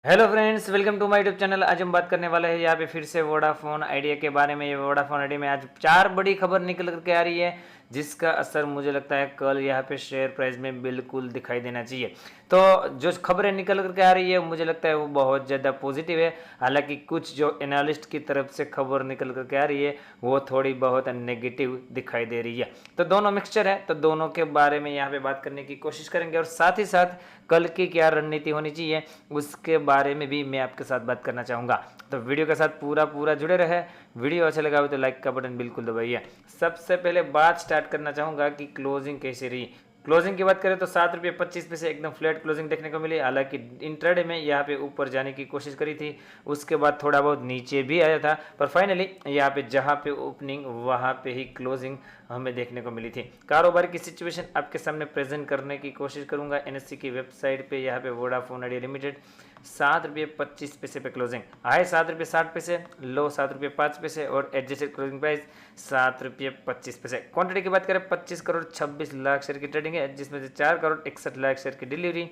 Hello friends, welcome to my YouTube channel. आज हम बात करने वाले हैं यहाँ पे फिर से वोडाफोन आइडिया के बारे में। ये वोडाफोन आइडिया में आज 4 बड़ी खबर निकल करके आ रही है, जिसका असर मुझे लगता है कल यहाँ पे शेयर प्राइस में बिल्कुल दिखाई देना चाहिए। तो जो खबरें निकल करके आ रही है मुझे लगता है वो बहुत ज़्यादा पॉजिटिव है। हालांकि कुछ जो एनालिस्ट की तरफ से खबर निकल करके आ रही है वो थोड़ी बहुत नेगेटिव दिखाई दे रही है। तो दोनों मिक्सचर है, तो दोनों के बारे में यहाँ पे बात करने की कोशिश करेंगे और साथ ही साथ कल की क्या रणनीति होनी चाहिए उसके बारे में भी मैं आपके साथ बात करना चाहूँगा। तो वीडियो के साथ पूरा जुड़े रहे। वीडियो अच्छा लगा हो तो लाइक का बटन बिल्कुल दबाइए। सबसे पहले बात स्टार्ट करना चाहूँगा कि क्लोजिंग कैसी रही। क्लोजिंग की बात करें तो ₹7.25 एकदम फ्लैट क्लोजिंग देखने को मिली। हालांकि इंट्राडे में यहाँ पे ऊपर जाने की कोशिश करी थी, उसके बाद थोड़ा बहुत नीचे भी आया था, पर फाइनली यहाँ पे जहाँ पे ओपनिंग वहाँ पे ही क्लोजिंग हमें देखने को मिली थी। कारोबार की सिचुएशन आपके सामने प्रेजेंट करने की कोशिश करूंगा। एनएससी की वेबसाइट पे यहाँ पे वोडाफोन आइडिया लिमिटेड ₹7.25 पे क्लोजिंग, हाई ₹7.60, लो ₹7.05 और एडजस्टेड क्लोजिंग प्राइस ₹7.25। क्वांटिटी की बात करें 25 करोड़ 26 लाख शेयर की ट्रेडिंग है, जिसमें से 4 करोड़ 61 लाख शेयर की डिलीवरी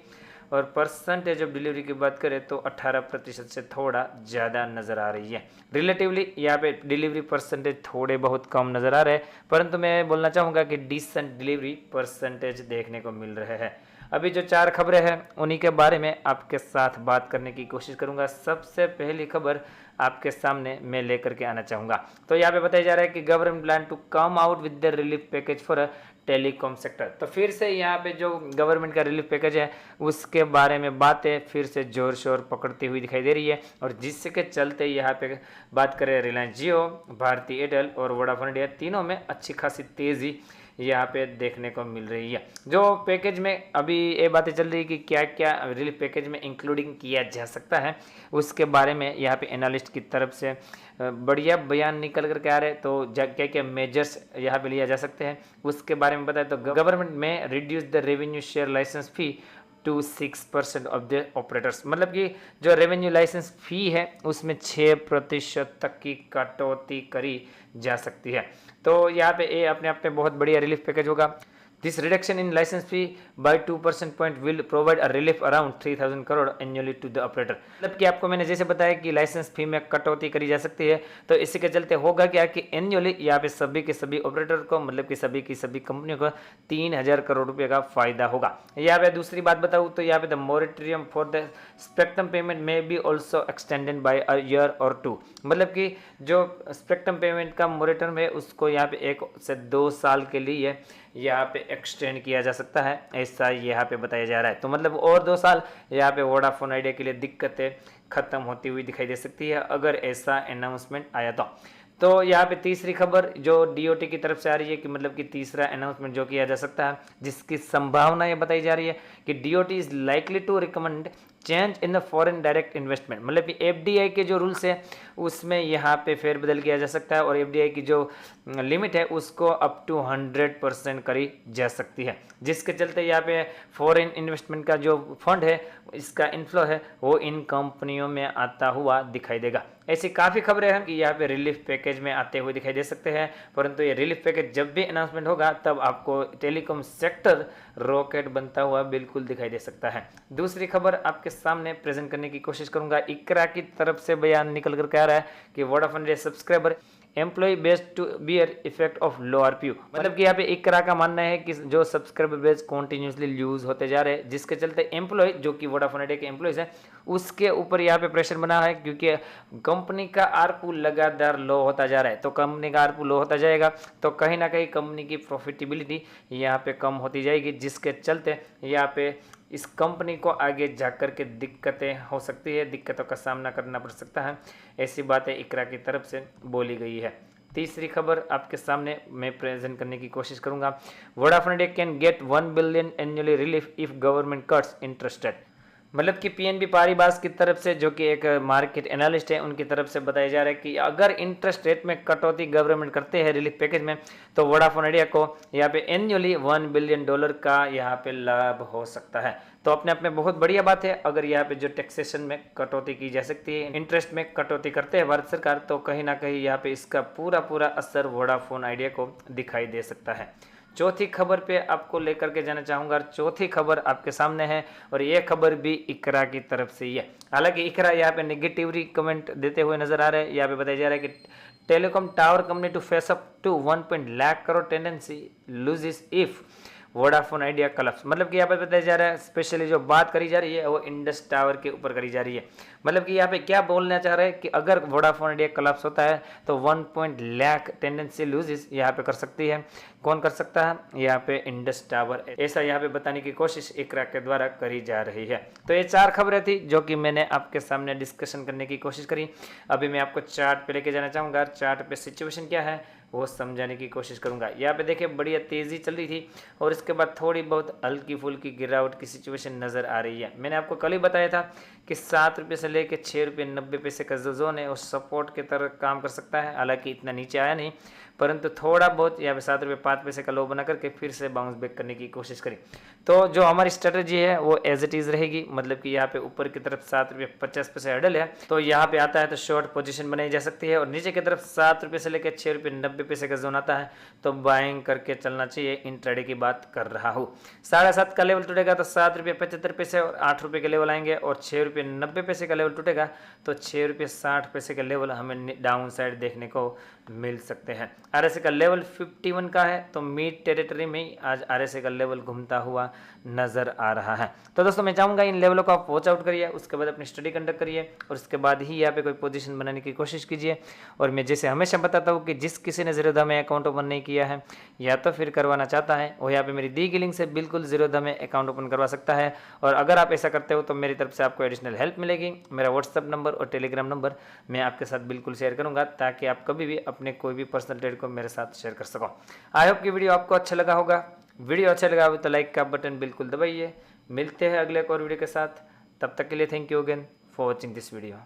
और परसेंटेज ऑफ डिलीवरी की बात करें तो 18% से थोड़ा ज़्यादा नज़र आ रही है। रिलेटिवली यहाँ पे डिलीवरी परसेंटेज थोड़े बहुत कम नज़र आ रहे हैं, परंतु मैं बोलना चाहूँगा कि डिसेंट डिलीवरी परसेंटेज देखने को मिल रहे हैं। अभी जो 4 खबरें हैं उन्हीं के बारे में आपके साथ बात करने की कोशिश करूंगा। सबसे पहली खबर आपके सामने मैं लेकर के आना चाहूँगा। तो यहाँ पे बताया जा रहा है कि government plan to come out with the relief package for telecom sector. तो फिर से यहाँ पे जो गवर्नमेंट का रिलीफ पैकेज है उसके बारे में बातें फिर से जोर शोर पकड़ती हुई दिखाई दे रही है, और जिसके चलते यहाँ पे बात करें रिलायंस जियो, भारती एयरटेल और वोडाफोन आइडिया, तीनों में अच्छी खासी तेज़ी यहाँ पे देखने को मिल रही है। जो पैकेज में अभी ये बातें चल रही है कि क्या क्या रिलीफ पैकेज में इंक्लूडिंग किया जा सकता है, उसके बारे में यहाँ पे एनालिस्ट की तरफ से बढ़िया बयान निकल करके आ रहे हैं। तो क्या क्या मेजर्स यहाँ पे लिया जा सकते हैं उसके बारे में बताएं तो government may reduce the revenue share licence fee to 6% of the operators. मतलब कि जो रेवेन्यू लाइसेंस फी है उसमें 6% तक की कटौती करी जा सकती है। तो यहाँ पे ये अपने आप में बहुत बढ़िया रिलीफ पैकेज होगा। This reduction in licence fee by 2% point will provide a relief around 3000 crore annually to the operator. मतलब कि आपको मैंने जैसे बताया कि लाइसेंस फी में कटौती करी जा सकती है, तो इसी के चलते होगा क्या कि एनुअली यहाँ पे सभी के सभी ऑपरेटर को, मतलब कि सभी की सभी कंपनियों को 3000 करोड़ रुपए का फायदा होगा। यहाँ पे दूसरी बात बताऊँ तो यहाँ पे the moratorium for the spectrum payment में be also extended by a year और 2। मतलब कि जो स्पेक्ट्रम पेमेंट का मोरेटोरियम है उसको यहाँ पे 1 से 2 साल के लिए यहाँ पे एक्सटेंड किया जा सकता है, ऐसा यहाँ पे बताया जा रहा है। तो मतलब और 2 साल यहाँ पे वोडाफोन आइडिया के लिए दिक्कतें खत्म होती हुई दिखाई दे सकती है अगर ऐसा अनाउंसमेंट आया तो यहाँ पे तीसरी खबर जो डीओटी की तरफ से आ रही है कि मतलब कि तीसरा अनाउंसमेंट जो किया जा सकता है, जिसकी संभावना ये बताई जा रही है कि DoT is likely to recommend change in the foreign direct investment. मतलब कि एफडीआई के जो रूल्स है उसमें यहाँ पे फेरबदल किया जा सकता है और एफडीआई की जो लिमिट है उसको अप टू 100% करी जा सकती है, जिसके चलते यहाँ पे फॉरेन इन्वेस्टमेंट का जो फंड है इसका इनफ्लो है वो इन कंपनियों में आता हुआ दिखाई देगा। ऐसी काफ़ी खबरें हैं कि यहाँ पे रिलीफ पैकेज में आते हुए दिखाई दे सकते हैं, परंतु ये रिलीफ पैकेज जब भी अनाउंसमेंट होगा तब आपको टेलीकॉम सेक्टर रॉकेट बनता हुआ बिल्कुल दिखाई दे सकता है। दूसरी खबर आपके सामने प्रेजेंट करने की कोशिश करूंगा। इकरा की तरफ से बयान निकल कर कह रहा है कि Vodafone Idea subscriber employ based to bear effect of low ARPU. मतलब कि यहाँ पे इकरा का मानना है कि जो सब्सक्राइबर बेस कॉन्टिन्यूसली यूज होते जा रहे हैं, जिसके चलते एम्प्लॉय जो कि वोडाफोन आइडिया के एम्प्लॉयज हैं उसके ऊपर यहाँ पे प्रेशर बना है, क्योंकि कंपनी का आरपू लगातार लो होता जा रहा है। तो कंपनी का आरपू लो होता जाएगा तो कहीं ना कहीं कंपनी की प्रॉफिटेबिलिटी यहाँ पे कम होती जाएगी, जिसके चलते यहाँ पे इस कंपनी को आगे जाकर के दिक्कतें हो सकती है, दिक्कतों का सामना करना पड़ सकता है। ऐसी बातें इकरा की तरफ से बोली गई है। तीसरी खबर आपके सामने मैं प्रेजेंट करने की कोशिश करूंगा। Vodafone idea can get 1 billion annually relief if government cuts interest rate. मतलब कि पीएनबी पारिबास की तरफ से, जो कि एक मार्केट एनालिस्ट है, उनकी तरफ से बताया जा रहा है कि अगर इंटरेस्ट रेट में कटौती गवर्नमेंट करते हैं रिलीफ पैकेज में तो वोडाफोन आइडिया को यहाँ पे एनुअली $1 बिलियन का यहाँ पे लाभ हो सकता है। तो अपने आप में बहुत बढ़िया बात है। अगर यहाँ पे जो टैक्सेशन में कटौती की जा सकती है, इंटरेस्ट में कटौती करते हैं भारत सरकार, तो कहीं ना कहीं यहाँ पे इसका पूरा असर वोडाफोन आइडिया को दिखाई दे सकता है। चौथी खबर पे आपको लेकर के जाना चाहूँगा और चौथी खबर आपके सामने है और ये खबर भी इकरा की तरफ से ही है। हालांकि इकरा यहाँ पे नेगेटिवली कमेंट देते हुए नजर आ रहे हैं। यहाँ पे बताया जा रहा है कि telecom tower company to face up to 1 lakh crore tendency losses if Vodafone Idea collapse. मतलब कि यहाँ पे बताया जा रहा है, स्पेशली जो बात करी जा रही है वो इंडस टावर के ऊपर करी जा रही है। मतलब कि यहाँ पे क्या बोलना चाह रहे हैं कि अगर वोडाफोन आइडिया कलप्स होता है तो 1 लाख टेंडेंसी लूजिस यहाँ पे कर सकती है। कौन कर सकता है? यहाँ पे इंडस टावर, ऐसा यहाँ पे बताने की कोशिश इकरा के द्वारा करी जा रही है। तो ये 4 खबरें थी जो कि मैंने आपके सामने डिस्कशन करने की कोशिश करी। अभी मैं आपको चार्ट पे लेके जाना चाहूँगा, चार्ट पे सिचुएशन क्या है वो समझाने की कोशिश करूंगा। यहाँ पे देखिए बढ़िया तेज़ी चल रही थी और इसके बाद थोड़ी बहुत हल्की फुल्की गिरावट की सिचुएशन नज़र आ रही है। मैंने आपको कल ही बताया था कि 7 रुपये से लेकर 6 रुपये 90 पैसे का जो जोन है वो सपोर्ट की तरह काम कर सकता है। हालांकि इतना नीचे आया नहीं, परंतु थोड़ा बहुत यहाँ पे 7 रुपये 5 पैसे का लो बना करके फिर से बाउंस बैक करने की कोशिश करी। तो जो हमारी स्ट्रेटजी है वो एज इट इज़ रहेगी। मतलब कि यहाँ पे ऊपर की तरफ 7 रुपये 50 पैसे हडल है तो यहाँ पे आता है तो शॉर्ट पोजीशन बनाई जा सकती है और नीचे की तरफ 7 रुपये से लेकर 6 रुपये 90 पैसे का जोन आता है तो बाइंग करके चलना चाहिए। इंट्राडे की बात कर रहा हूँ। 7.5 का लेवल टूटेगा तो 7 रुपये 75 पैसे और 8 रुपये के लेवल आएंगे और 6 रुपये 90 पैसे का लेवल टूटेगा तो 6 रुपये 60 पैसे का लेवल हमें डाउन साइड देखने को मिल सकते हैं। आरएसए का लेवल 51 का है तो मिड टेरिटरी में ही आज आरएसए का लेवल घूमता हुआ नजर आ रहा है। तो दोस्तों मैं चाहूँगा इन लेवलों को आप वॉच आउट करिए, उसके बाद अपनी स्टडी कंडक्ट करिए और उसके बाद ही यहाँ पे कोई पोजीशन बनाने की कोशिश कीजिए। और मैं जैसे हमेशा बताता हूँ कि जिस किसी ने जीरोधा में अकाउंट ओपन नहीं किया है या तो फिर करवाना चाहता है वो यहाँ पे मेरी दी गई लिंक से बिल्कुल जीरोधा में अकाउंट ओपन करवा सकता है। और अगर आप ऐसा करते हो तो मेरी तरफ से आपको एडिशनल हेल्प मिलेगी। मेरा व्हाट्सअप नंबर और टेलीग्राम नंबर मैं आपके साथ बिल्कुल शेयर करूँगा ताकि आप कभी भी अपने कोई भी पर्सनल ट्रेड को मेरे साथ शेयर कर सको। आई होप कि वीडियो आपको अच्छा लगा होगा। वीडियो अच्छा लगा हो तो लाइक का बटन बिल्कुल दबाइए। मिलते हैं अगले एक और वीडियो के साथ, तब तक के लिए thank you again for watching this video.